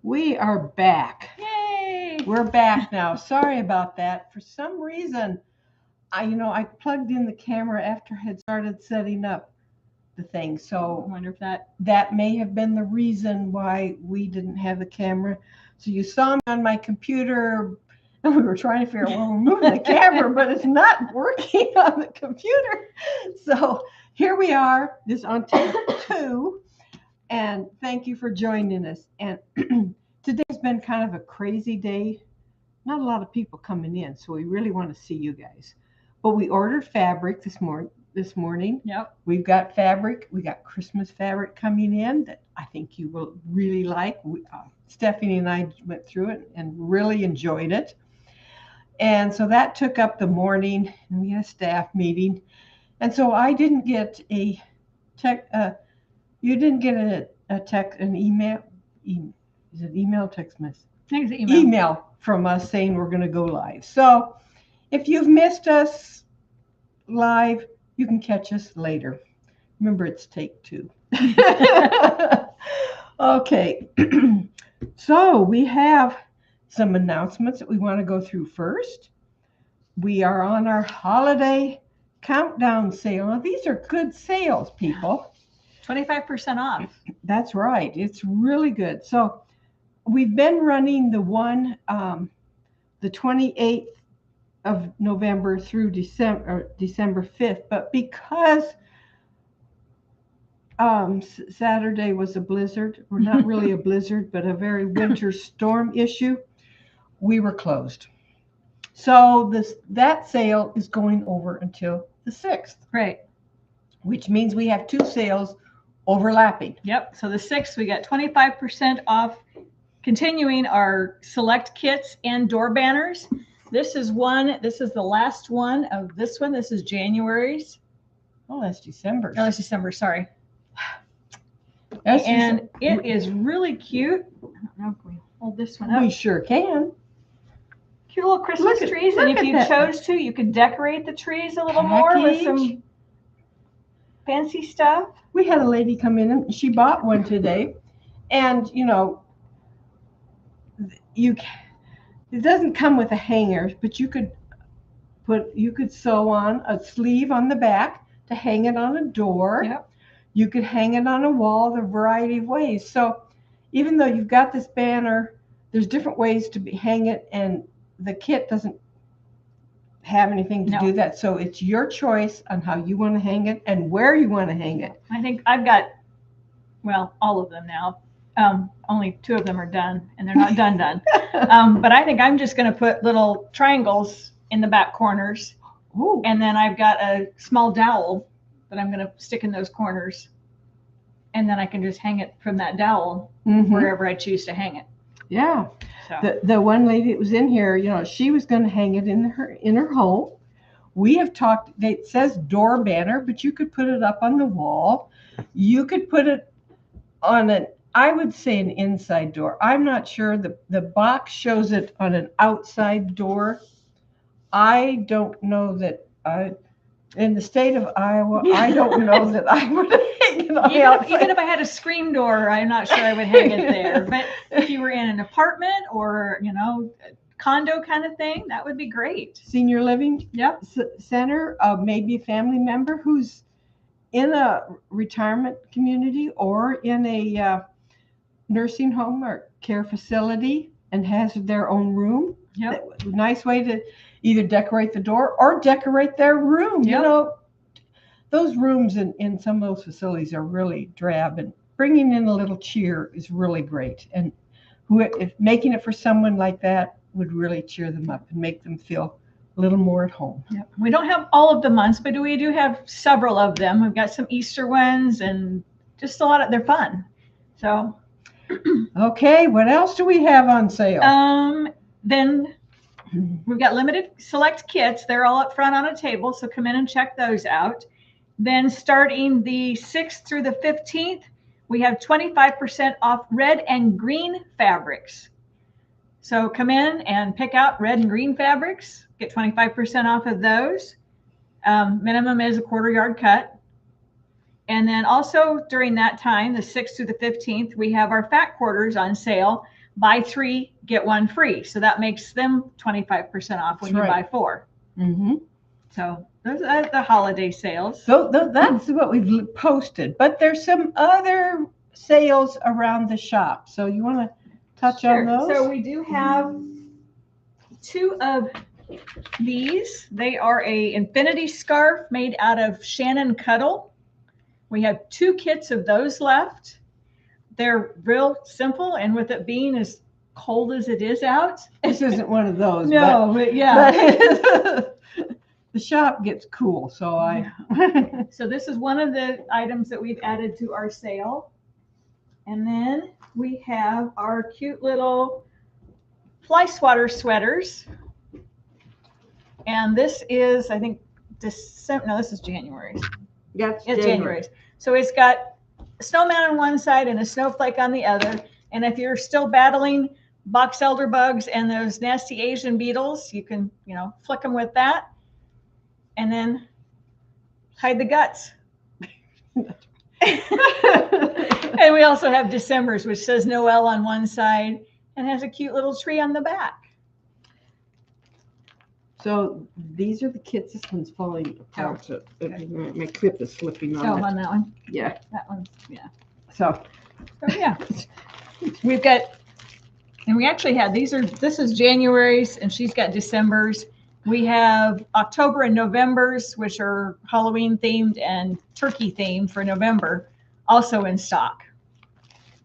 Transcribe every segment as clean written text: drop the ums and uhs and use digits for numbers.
We are back. Yay! We're back now. Sorry about that. For some reason, I plugged in the camera after I had started setting up the thing. I So wonder if that may have been the reason why we didn't have the camera. So you saw me on my computer, and we were trying to figure out where we're moving the camera, but it's not working on the computer. So here we are. This is on take 2. And thank you for joining us. And today's been kind of a crazy day. Not a lot of people coming in, so we really want to see you guys. But we ordered fabric this morning. Yep. We've got fabric. We got Christmas fabric coming in that I think you will really like. Stephanie and I went through it and really enjoyed it. And so that took up the morning, and we had a staff meeting. And so I didn't get a tech. You didn't get an email. Is it email, text message? I think it's Email from us saying we're going to go live. So if you've missed us live, you can catch us later. Remember, it's take 2. Okay. So we have some announcements that we want to go through first. We are on our holiday countdown sale. Now, these are good sales, people. 25% off. That's right. It's really good. So we've been running the one, the 28th of November through December 5th. But because Saturday was a blizzard, or not really a blizzard, but a very winter storm issue, we were closed. So that sale is going over until the 6th. Right. Which means we have 2 sales overlapping. Yep. So the 6th, we got 25% off, continuing our select kits and door banners. This is the last one of this one. This is January's. Oh, that's December. Oh, it's December, sorry. It is really cute. I don't know if we hold this one up. We sure can. Cute little Christmas trees. And if you chose to, you could decorate the trees a little more with some fancy stuff. We had a lady come in and she bought one today, and it doesn't come with a hanger, but you could sew on a sleeve on the back to hang it on a door. Yep. You could hang it on a wall, a variety of ways. So even though you've got this banner, there's different ways to hang it, and the kit doesn't have anything to do that. So it's your choice on how you want to hang it and where you want to hang it. I think I've got, all of them now. Only 2 of them are done, and they're not done. But I think I'm just going to put little triangles in the back corners. Ooh. And then I've got a small dowel that I'm going to stick in those corners. And then I can just hang it from that dowel wherever I choose to hang it. Yeah. So. The one lady that was in here, she was going to hang it in her home. We have talked, it says door banner, but you could put it up on the wall. You could put it on I would say an inside door. I'm not sure. The box shows it on an outside door. I don't know that in the state of Iowa, I don't know that I would hang it on the outside. Even if I had a screen door, I'm not sure I would hang it there. But if you were in an apartment or, condo kind of thing, that would be great. Senior living Yep. center, maybe a family member who's in a retirement community or in a nursing home or care facility and has their own room. Yep. Nice way to either decorate the door or decorate their room. Yep. Those rooms in some of those facilities are really drab, and bringing in a little cheer is really great. And if making it for someone like that would really cheer them up and make them feel a little more at home. Yep. We don't have all of the months, but we do have several of them. We've got some Easter ones and just a lot of, they're fun. So. Okay, what else do we have on sale? Then we've got limited select kits. They're all up front on a table, so come in and check those out. Then starting the 6th through the 15th, we have 25% off red and green fabrics. So come in and pick out red and green fabrics, get 25% off of those. Minimum is a 1/4 yard cut. And then also during that time, the 6th through the 15th, we have our fat quarters on sale buy 3, get 1 free. So that makes them 25% off when That's you right. buy 4. Mm-hmm. So those are the holiday sales. So that's what we've posted. But there's some other sales around the shop. So you want to touch on those? So we do have 2 of these. They are a infinity scarf made out of Shannon Cuddle. We have 2 kits of those left. They're real simple, and with it being as cold as it is out, This isn't one of those. no, but yeah. But the shop gets cool, so I. So this is one of the items that we've added to our sale. And then we have our cute little fly swatter sweaters. And this is, I think, December. No, this is January. Yes, It's January. So it's got a snowman on one side and a snowflake on the other. And if you're still battling box elder bugs and those nasty Asian beetles, you can, flick them with that. And then hide the guts. And we also have December's, which says Noel on one side and has a cute little tree on the back. So these are the kits. This one's falling apart. So my clip is slipping on Oh, it. on that one. Yeah. That one. Yeah. So Yeah. We've got, and we actually had, this is January's and she's got December's. We have October and November's, which are Halloween themed and turkey themed for November, also in stock.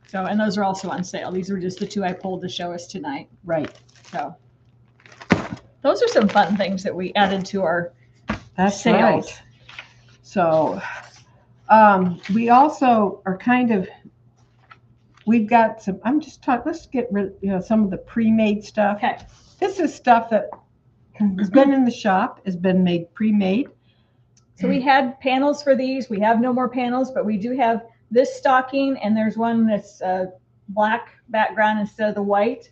So, and those are also on sale. These were just the 2 I pulled to show us tonight. right. So those are some fun things that we added to our That's sales. right. So we also are we've got some, let's get rid of some of the pre-made stuff. Okay. This is stuff that has been in the shop, has been made pre-made. So we had panels for these. We have no more panels, but we do have this stocking, and there's one that's a black background instead of the white.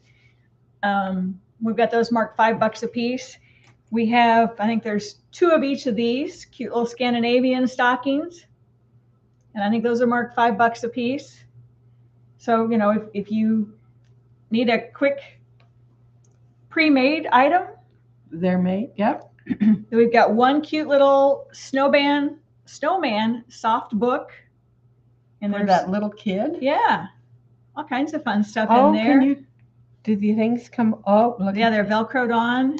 We've got those marked $5 a piece. We have, I think there's 2 of each of these cute little Scandinavian stockings. And I think those are marked $5 a piece. So, if you need a quick pre-made item, They're made, yep. we've got 1 cute little snowman soft book. And For there's that little kid. yeah, all kinds of fun stuff Oh, in there. do the things come? Oh, look. Yeah, they're Velcroed on.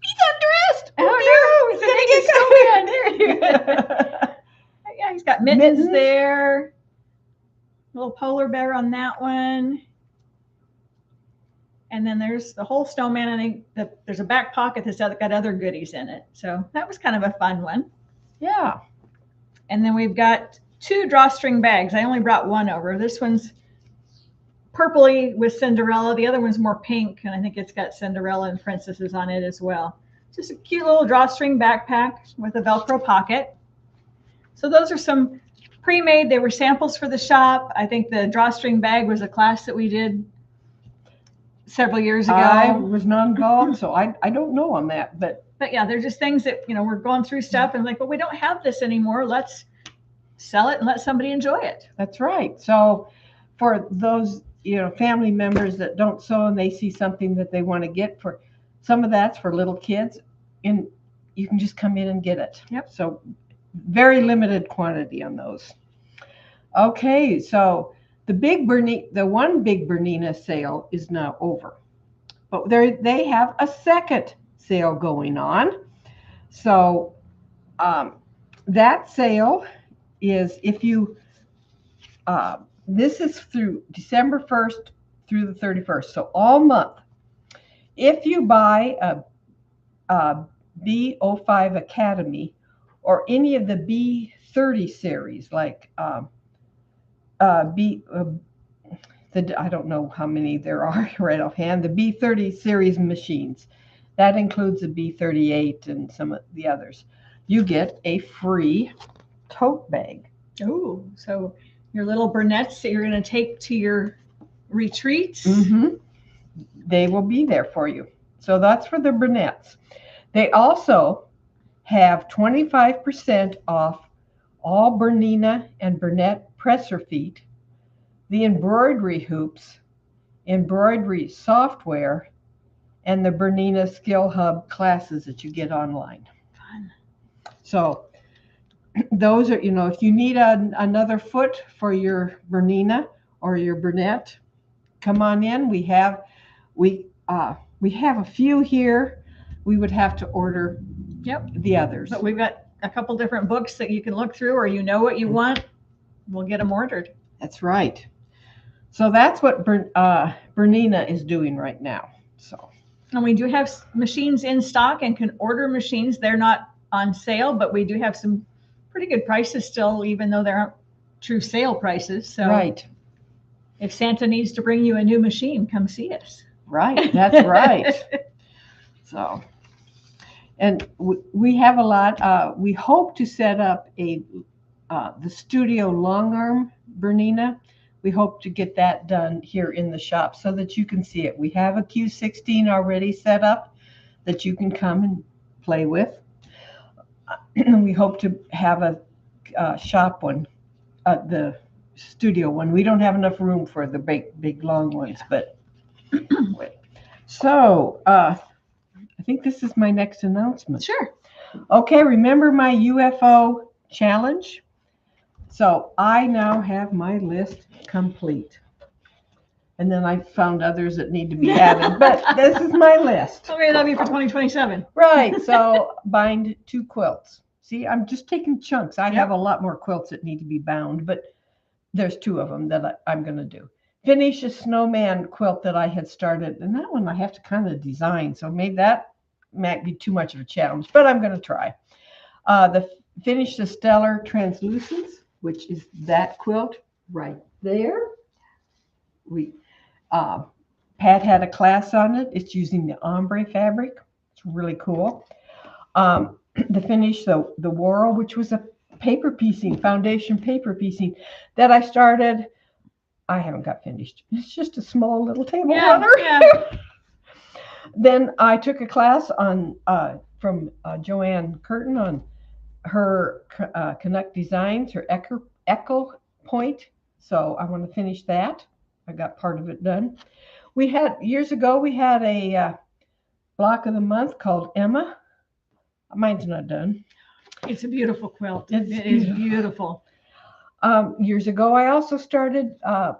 He's undressed. Oh, no, he's a naked snowman. Yeah, he's got mittens there. Little polar bear on that one. And then there's the whole snowman. I think there's a back pocket that's got other goodies in it. So that was kind of a fun one. Yeah. And then we've got 2 drawstring bags. I only brought 1 over. This one's purpley with Cinderella. The other one's more pink, and I think it's got Cinderella and princesses on it as well. Just a cute little drawstring backpack with a Velcro pocket. So those are some pre-made. They were samples for the shop. I think the drawstring bag was a class that we did several years ago. I was not involved, so I don't know on that, but yeah, they're just things that, we're going through stuff and like, well, we don't have this anymore. Let's sell it and let somebody enjoy it. that's right. So for those, family members that don't sew and they see something that they want to get, for some of that's for little kids, and you can just come in and get it. Yep. So very limited quantity on those. Okay, so the one Big Bernina sale is now over, but they have a second sale going on. So that sale is, if you this is through December 1st through the 31st, so all month. If you buy a B05 Academy or any of the B30 series, like I don't know how many there are right offhand, the B30 series machines, that includes the B38 and some of the others, you get a free tote bag. Oh, so your little Burnett's that you're going to take to your retreats. Mm-hmm. They will be there for you. So that's for the Burnett's. They also have 25% off all Bernina and Burnett presser feet the embroidery hoops, embroidery software, and the Bernina Skill Hub classes that you get online. Fun. So those are, if you need another foot for your Bernina or your Bernette, come on in. We have a few here. We would have to order the others. But we've got a couple different books that you can look through, or what you want, we'll get them ordered. That's right. So that's what Bernina is doing right now. So, and we do have machines in stock and can order machines. They're not on sale, but we do have some pretty good prices still, even though they aren't true sale prices. So right. If Santa needs to bring you a new machine, come see us. Right. That's right. So, and we have a lot. We hope to set up the studio long arm Bernina. We hope to get that done here in the shop so that you can see it. We have a Q16 already set up that you can come and play with. We hope to have a shop one, the studio one. We don't have enough room for the big long ones, but so I think this is my next announcement. Sure. Okay, remember my UFO challenge? So I now have my list complete. And then I found others that need to be added, but this is my list. Okay, that'll be for 2027. Right, so bind 2 quilts. See, I'm just taking chunks. I have a lot more quilts that need to be bound, but there's 2 of them that I'm going to do. Finish a snowman quilt that I had started, and that one I have to kind of design, so maybe that might be too much of a challenge, but I'm going to try. Finish the stellar translucence, which is that quilt right there. Pat had a class on it. It's using the ombre fabric. It's really cool. To finish the whorl, which was a paper piecing, foundation paper piecing that I started. I haven't got finished. It's just a small little table runner. Yeah. Then I took a class from Joanne Curtin on her Canuck Designs, her Echo Point. So I want to finish that. I got part of it done. Years ago, we had a block of the month called Emma. Mine's not done. It's a beautiful quilt. It is beautiful. Years ago, I also started a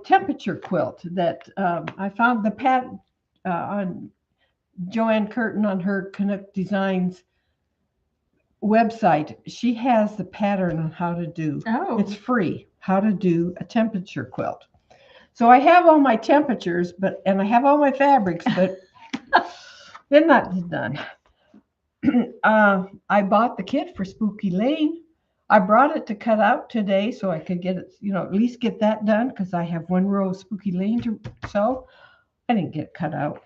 temperature quilt that I found the pattern on Joanne Curtin on her Canuck Designs website. She has the pattern on how to do. It's free. How to do a temperature quilt. So I have all my temperatures, and I have all my fabrics, but they're not done. I bought the kit for Spooky Lane. I brought it to cut out today so I could get it, at least get that done because I have 1 row of Spooky Lane to sew. I didn't get it cut out.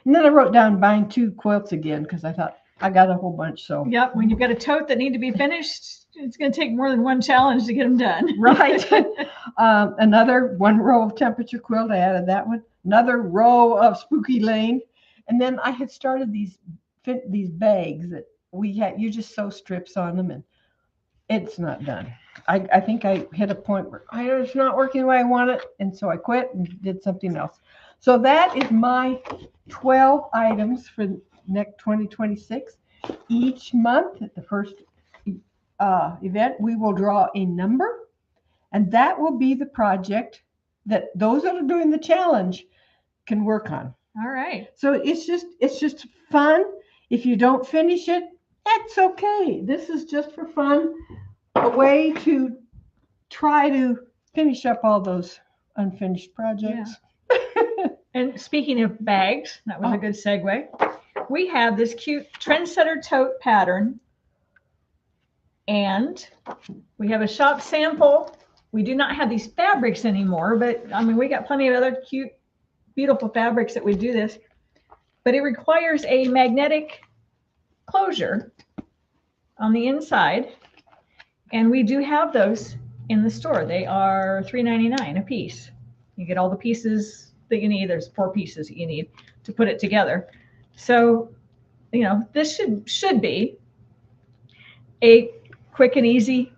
And then I wrote down bind 2 quilts again because I thought I got a whole bunch. So yep, when you've got a tote that need to be finished, it's going to take more than 1 challenge to get them done. Right. Another 1 row of temperature quilt. I added that one. Another row of Spooky Lane. And then I had started these bags that you just sew strips on them, and it's not done. I think I hit a point where it's not working the way I want it, and so I quit and did something else. So that is my 12 items for next 2026. Each month at the first event, we will draw a number, and that will be the project that those that are doing the challenge can work on. All right. So it's just fun. If you don't finish it, that's okay. This is just for fun, a way to try to finish up all those unfinished projects. Yeah. And speaking of bags, that was a good segue. We have this cute Trendsetter tote pattern, and we have a shop sample. We do not have these fabrics anymore, but we got plenty of other cute, beautiful fabrics that would do this, but it requires a magnetic closure on the inside, and we do have those in the store. They are $3.99 a piece. You get all the pieces that you need. There's 4 pieces that you need to put it together. So, this should be a quick and easy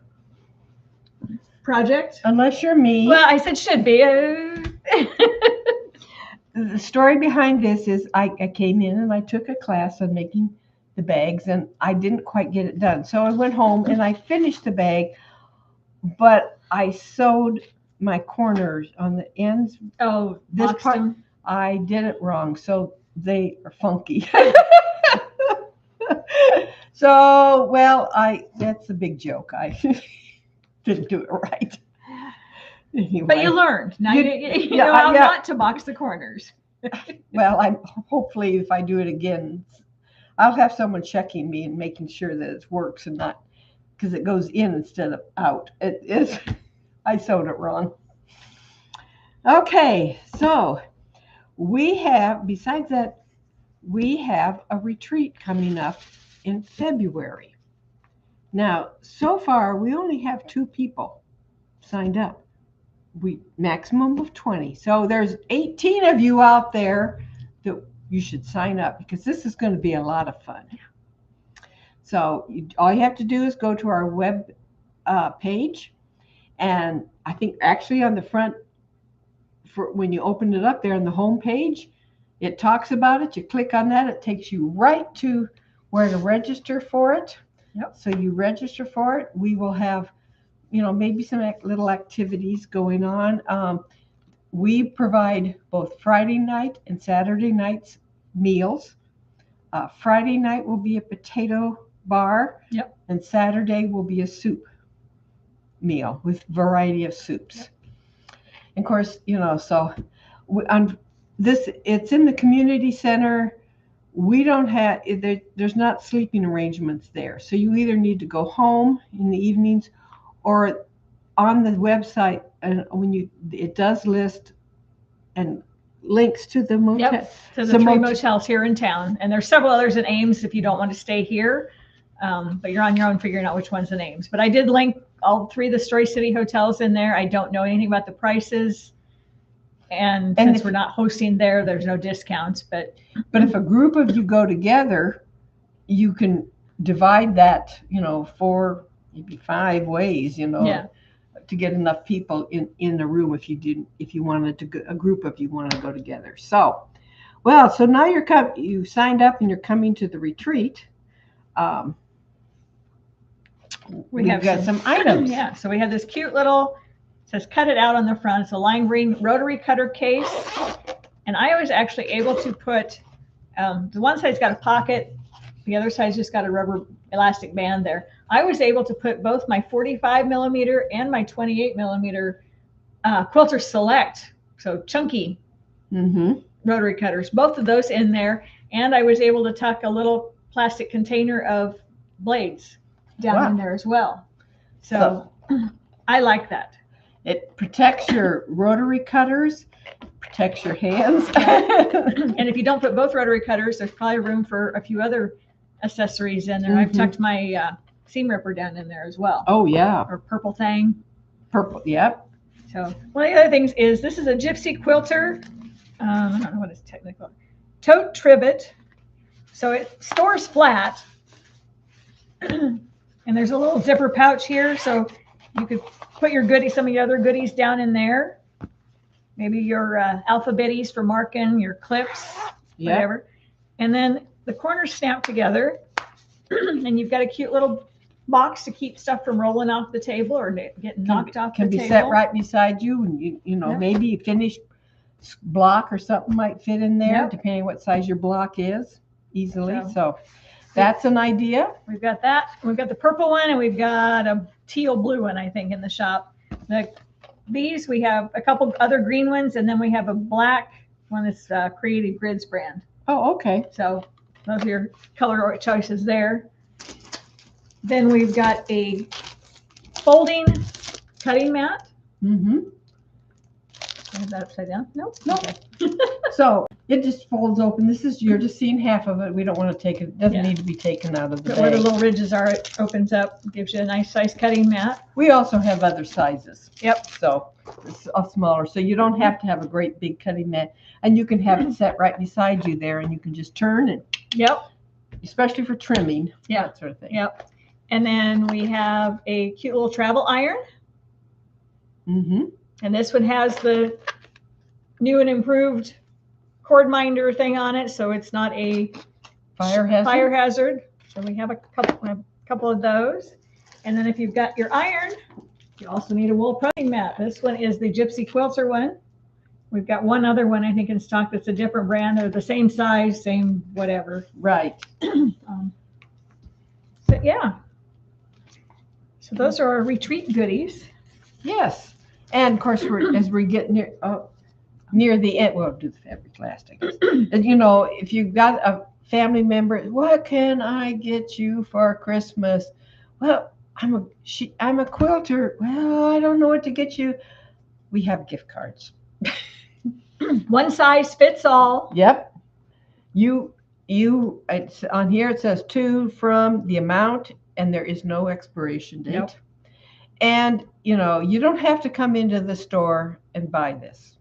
project. Unless you're me. Well, I said should be. The story behind this is I came in and I took a class on making the bags, and I didn't quite get it done. So I went home and I finished the bag, but I sewed my corners on the ends. Oh, This boxed part, them. I did it wrong, so they are funky. So, well, that's a big joke. I didn't do it right. Anyway, But you learned. Now you yeah, know how yeah. not to box the corners. well, I hopefully if I do it again, I'll have someone checking me and making sure that it works and not because it goes in instead of out. It is. I sewed it wrong. Okay, so we have, besides that, we have a retreat coming up in February. Now, so far, we only have 2 people signed up. We maximum of 20. So there's 18 of you out there that you should sign up because this is going to be a lot of fun. So all you have to do is go to our web page, and I think actually on the front, for when you open it up there on the home page, it talks about it. You click on that, it takes you right to where to register for it. Yep. So you register for it. We will have, maybe some little activities going on. We provide both Friday night and Saturday nights meals. Friday night will be a potato bar. Yep. And Saturday will be a soup meal with variety of soups. And of course, so it's in the community center. We don't have, there's not sleeping arrangements there. So you either need to go home in the evenings or on the website, and it does list and links to the motel. Yep. So the 3 motels here in town, and there's several others in Ames if you don't want to stay here. But you're on your own figuring out which one's the names. But I did link all 3 of the Story City hotels in there. I don't know anything about the prices. And since we're not hosting there, there's no discounts. But if a group of you go together, you can divide that, 4, maybe 5 ways, Yeah. to get enough people in the room if you wanted to go, a group of you wanted to go together. So, so now you signed up and you're coming to the retreat. We've got some items. Yeah. So we have this cute little, it says cut it out on the front. It's a lime green rotary cutter case. And I was actually able to put, the one side's got a pocket. The other side's just got a rubber elastic band there. I was able to put both my 45 millimeter and my 28 millimeter Quilter Select, so chunky rotary cutters, both of those in there. And I was able to tuck a little plastic container of blades down in there as well. So I like that. It protects your rotary cutters, protects your hands. And if you don't put both rotary cutters, there's probably room for a few other accessories in there. I've tucked my seam ripper down in there as well. Oh, yeah. Or purple thing. Purple, yep. So one of the other things is this is a Gypsy Quilter. I don't know what it's technically. Tote trivet. So it stores flat. And there's a little zipper pouch here. So you could put your goodies, some of your other goodies down in there. Maybe your alphabetties for marking, your clips, whatever. And then the corners snap together. And you've got a cute little box to keep stuff from rolling off the table or getting knocked off the table. Can be set right beside you, and maybe a finished block or something might fit in there, depending what size your block is, easily. So that's an idea. We've got that. We've got the purple one, and we've got a teal blue one, I think, in the shop. These, we have a couple other green ones, and then we have a black one that's Creative Grids brand. Oh, okay. So those are your color choices there. Then we've got a folding cutting mat. Is that upside down? Nope. Okay. So it just folds open. You're just seeing half of it. We don't want to take it. It doesn't need to be taken out of the bag. Where the little ridges are, it opens up, gives you a nice size cutting mat. We also have other sizes. Yep. So it's a smaller. So you don't have to have a great big cutting mat. And you can have it set right beside you there, and you can just turn and. Yep. Especially for trimming. That sort of thing. Yep. And then we have a cute little travel iron. Mm-hmm. And this one has the new and improved cord minder thing on it, so it's not a Fire hazard. So we have a couple of those. And then if you've got your iron, you also need a wool pressing mat. This one is the Gypsy Quilter one. We've got one other one, I think, in stock that's a different brand. They're the same size, same whatever. Right. But yeah. So those are our retreat goodies. Yes. And of course, as we get near the end, we'll do the fabric last, I guess. And, you know, if you've got a family member, what can I get you for Christmas? Well, I'm a quilter. Well, I don't know what to get you. We have gift cards. One size fits all. Yep. It's on here. It says to from the amount, and there is no expiration date. Nope. And you know, you don't have to come into the store and buy this.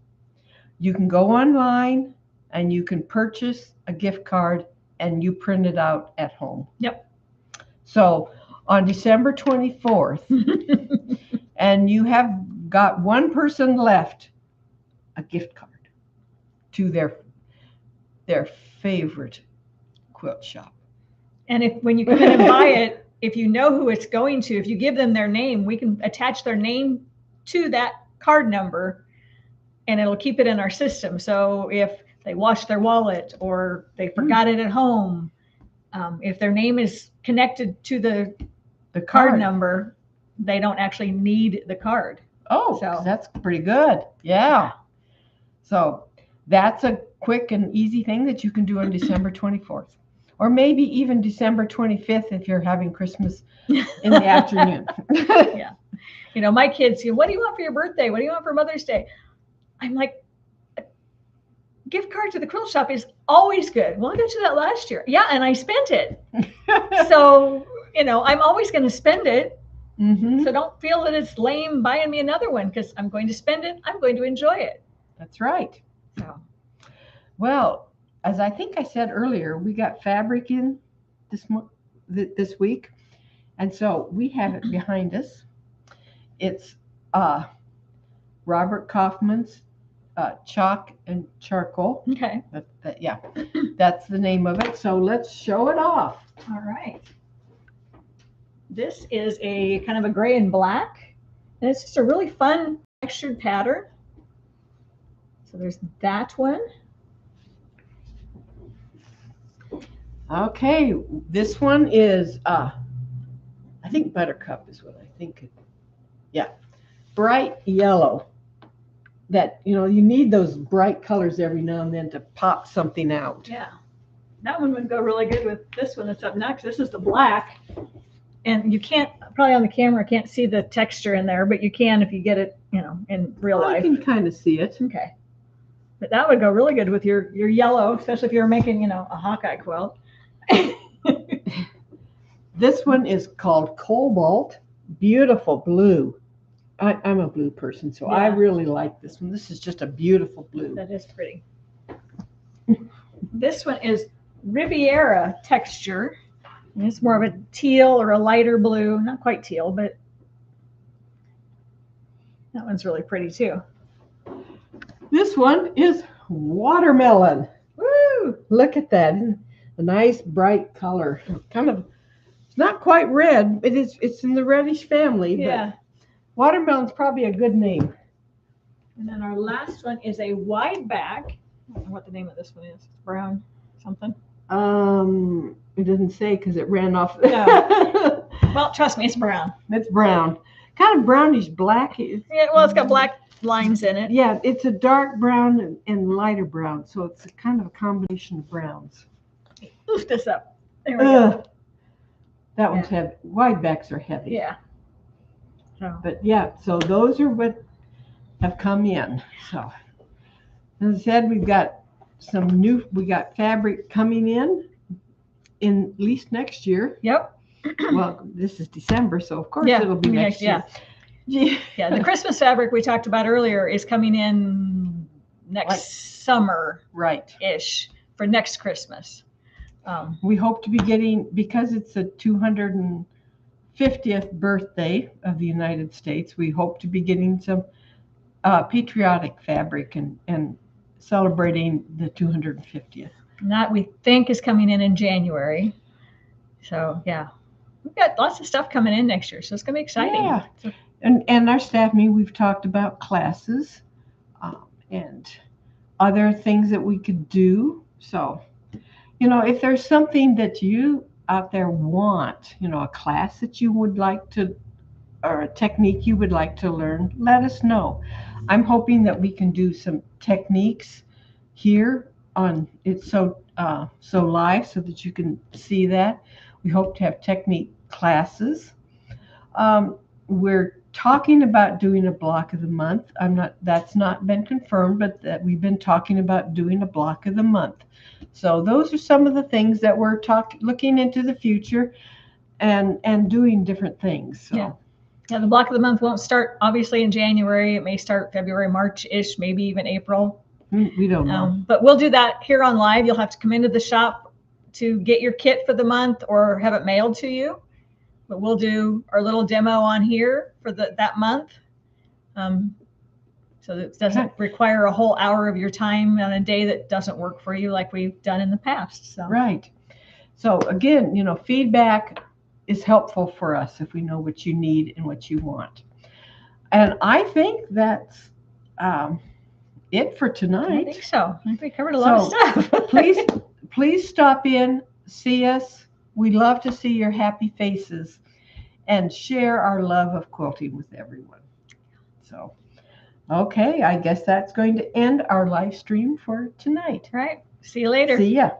You can go online and you can purchase a gift card and you print it out at home. Yep. So on December 24th, and you have got one person left, a gift card to their favorite quilt shop. And when you come in and buy it, if you know who it's going to, if you give them their name, we can attach their name to that card number and it'll keep it in our system. So if they lost their wallet or they forgot it at home, if their name is connected to the card number, they don't actually need the card. Oh, so that's pretty good. Yeah. So that's a quick and easy thing that you can do on December 24th. Or maybe even December 25th if you're having Christmas in the afternoon. Yeah. You know, my kids, what do you want for your birthday? What do you want for Mother's Day? I'm like, a gift card to the quilt shop is always good. Well, I got you that last year. Yeah, and I spent it. So, you know, I'm always going to spend it. Mm-hmm. So don't feel that it's lame buying me another one because I'm going to spend it. I'm going to enjoy it. That's right. So, well, as I think I said earlier, we got fabric in this week. And so we have it behind us. It's Robert Kaufman's Chalk and Charcoal. Okay. Yeah, that's the name of it. So let's show it off. All right. This is a kind of a gray and black. And it's just a really fun textured pattern. So there's that one. Okay, this one is, I think Buttercup is what I think. Yeah, bright yellow. That, you know, you need those bright colors every now and then to pop something out. Yeah, that one would go really good with this one that's up next. This is the black. And you can't, probably on the camera, can't see the texture in there, but you can if you get it, you know, in real life. I can kind of see it. Okay. But that would go really good with your yellow, especially if you're making, you know, a Hawkeye quilt. This one is called Cobalt. Beautiful blue. I'm a blue person, so yeah. I really like this one. This is just a beautiful blue. That is pretty. This one is Riviera texture. And it's more of a teal or a lighter blue. Not quite teal, but that one's really pretty too. This one is Watermelon. Woo! Look at that. A nice bright color. Kind of, it's not quite red. It's in the reddish family. Yeah. But Watermelon's probably a good name. And then our last one is a wide back. I don't know what the name of this one is. It's brown something. It didn't say because it ran off. No. Well, trust me, it's brown. It's brown. Kind of brownish black. Yeah, well, it's got black lines in it. Yeah, it's a dark brown and lighter brown. So it's a kind of a combination of browns. Lift this up. There we go. That one's heavy. Wide backs are heavy. Yeah. But yeah, so those are what have come in. So as I said, we got fabric coming in at least next year. Yep. Well, this is December, so of course it'll be next year. Yeah, the Christmas fabric we talked about earlier is coming in next summer. Right-ish. For next Christmas. We hope to be getting, because it's the 250th birthday of the United States, we hope to be getting some patriotic fabric and celebrating the 250th. And that we think is coming in January. So yeah, we've got lots of stuff coming in next year, so it's gonna be exciting. Yeah, and our staff meeting, we've talked about classes and other things that we could do. So, if there's something that you out there want, a class that you would like to, or a technique you would like to learn, let us know. I'm hoping that we can do some techniques here on It's So Live so that you can see that. We hope to have technique classes. We're talking about doing a block of the month. That's not been confirmed, but that we've been talking about doing a block of the month. So those are some of the things that we're looking into the future and doing different things. So. Yeah, the block of the month won't start obviously in January. It may start February, March-ish, maybe even April. We don't know. But we'll do that here on live. You'll have to come into the shop to get your kit for the month or have it mailed to you. But we'll do our little demo on here for that month. So it doesn't require a whole hour of your time on a day that doesn't work for you like we've done in the past. So. Right. So again, feedback is helpful for us if we know what you need and what you want. And I think that's it for tonight. I think so. I think we covered a lot of stuff. please stop in, see us. We love to see your happy faces and share our love of quilting with everyone. So, okay, I guess that's going to end our live stream for tonight. All right. See you later. See ya.